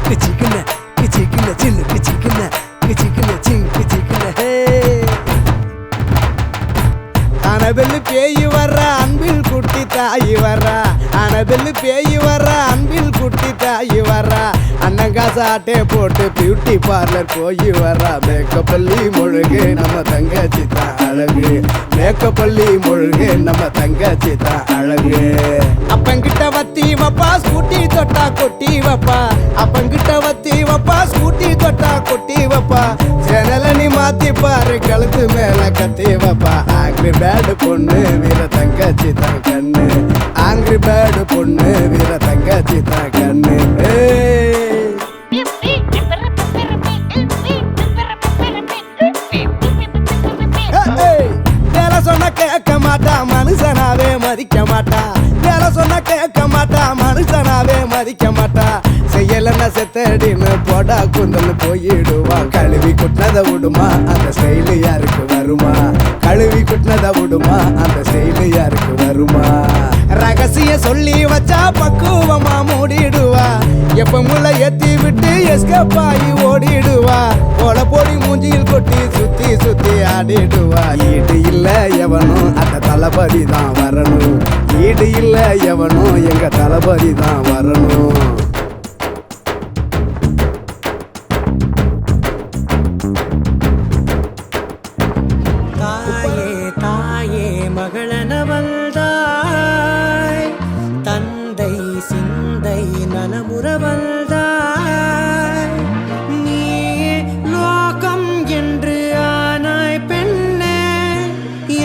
கிச்சிக்குன கிச்சிக்குன சின்ன கிச்சிக்குன கிச்சிக்குன சிங் கிச்சிக்குன ஹே அனபெல்லு பேய் வர்ற அன்பில் குட்டி தாயி வர்றா அனபெல்லு பேய் வர்ற அன்பில் குட்டி தாயி வர்றா அண்ணங்காசு ஆட்டே போட்டு பியூட்டி பார்லர் போய் வர்றா மேக்கப்பள்ளி முழுகு நம்ம தங்கச்சி தான் அழகு மேக்கப்பள்ளி முழுகு நம்ம தங்கச்சி தான் அழகு அப்பங்கிட்ட வத்தி வப்பா ஸ்கூட்டி தொட்டா கொட்டி வப்பா அப்பங்கிட்ட வத்தி வப்பா ஸ்கூட்டி தொட்டா கொட்டி வப்பா சேனல நீ மாத்தி பாரு கழுத்து மேல கத்தி வப்பா ஆங்கிரி பேர்டு பொண்ணு வீர தங்கச்சி தான் கண்ணு ஆங்கிரி பேர்டு பொண்ணு வீர தங்கச்சி தான் கண்ணு வேலை சொன்ன கேட்க மாட்டா மனுஷனாவே மதிக்க மாட்டா வேலை சொன்ன கேட்க மாட்டா மனுஷனாவே மதிக்க மாட்டா செய்யலன்னா செத்தடின்னு போடா குந்தல் போயிடுவா கழுவி குட்டினதை விடுமா அந்த ஸ்டைலு யாருக்கு வருமா கழுவி குட்டினதை விடுமா அந்த ஸ்டைலு யாருக்கு வருமா ரகசிய சொல்லி வச்சா பக்குவமா மூடிடுவா எப்ப முள்ள ஏத்தி விட்டு எஸ்கேப் ஆகி ஓடிடுவா போல போடி மூஞ்சியில் கொட்டி சுத்தி சுத்தி ஆடிடுவா ஈடு இல்ல எவனும் அந்த தளபதி தான் வரணும் ஈடு இல்ல எவனும் எங்க தளபதி தான் வரணும் மகளனவள்தாய் தந்தை சிந்தை நலமுறவள்தாய் நீ லோகம் என்று ஆனாய் பெண்ணே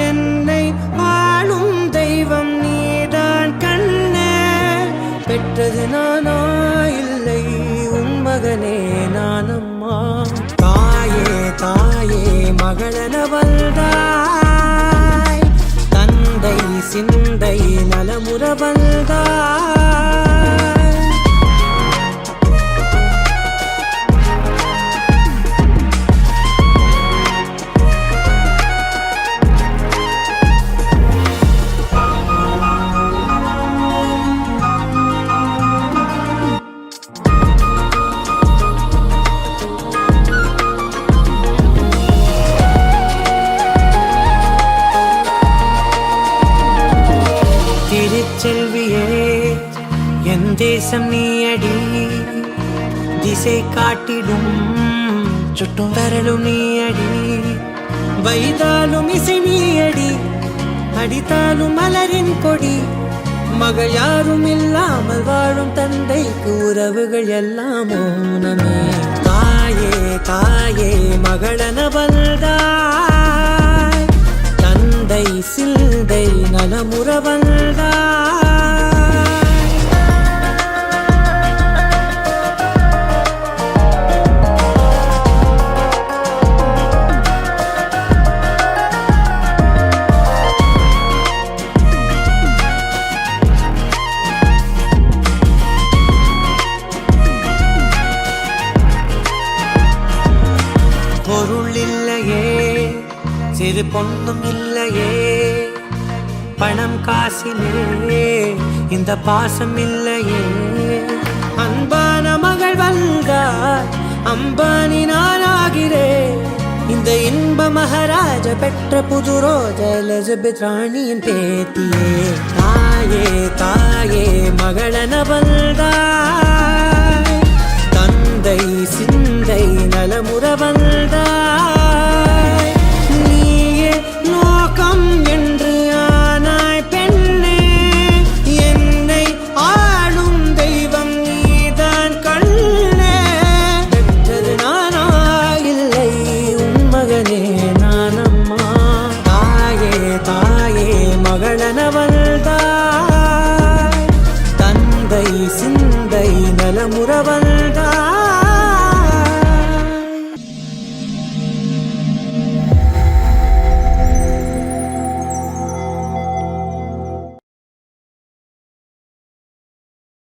என்னை வாழும் தெய்வம் நீதான் கண்ணே பெற்றது நானா இல்லை உன் மகனே நானம்மா தாயே தாயே மகளனவள்தாய் சிந்தை நலமுறவள்தாய் செல்வியே என் தேசம் நீயடி திசை காட்டிடும் சுட்டும் வரலும் நீயடி வைதாலும் இசை நீயடி அடித்தாலும் மலரின் கொடி மகள் யாரும் இல்லாமல் வாழும் தந்தைக்கு உறவுகள் எல்லாம் மௌனமே தாயே தாயே மகளனவள்தாய் தந்தை சிந்தை நலமுறவள்தாய் பொருள் இல்லையே சிறு பொண்ணும் இல்லையே பணம் காசிலே இந்த பாசம் இல்லையே அன்பான மகள் வந்தார் அம்பானி நானாகிறேன் இந்த இன்ப மகாராஜ பெற்ற புது ரோஜ எலிசபெத் ராணியின் பேத்தியே தாயே தாயே மகளனவள்தாய் தந்தை சிந்தை நலமுறவள்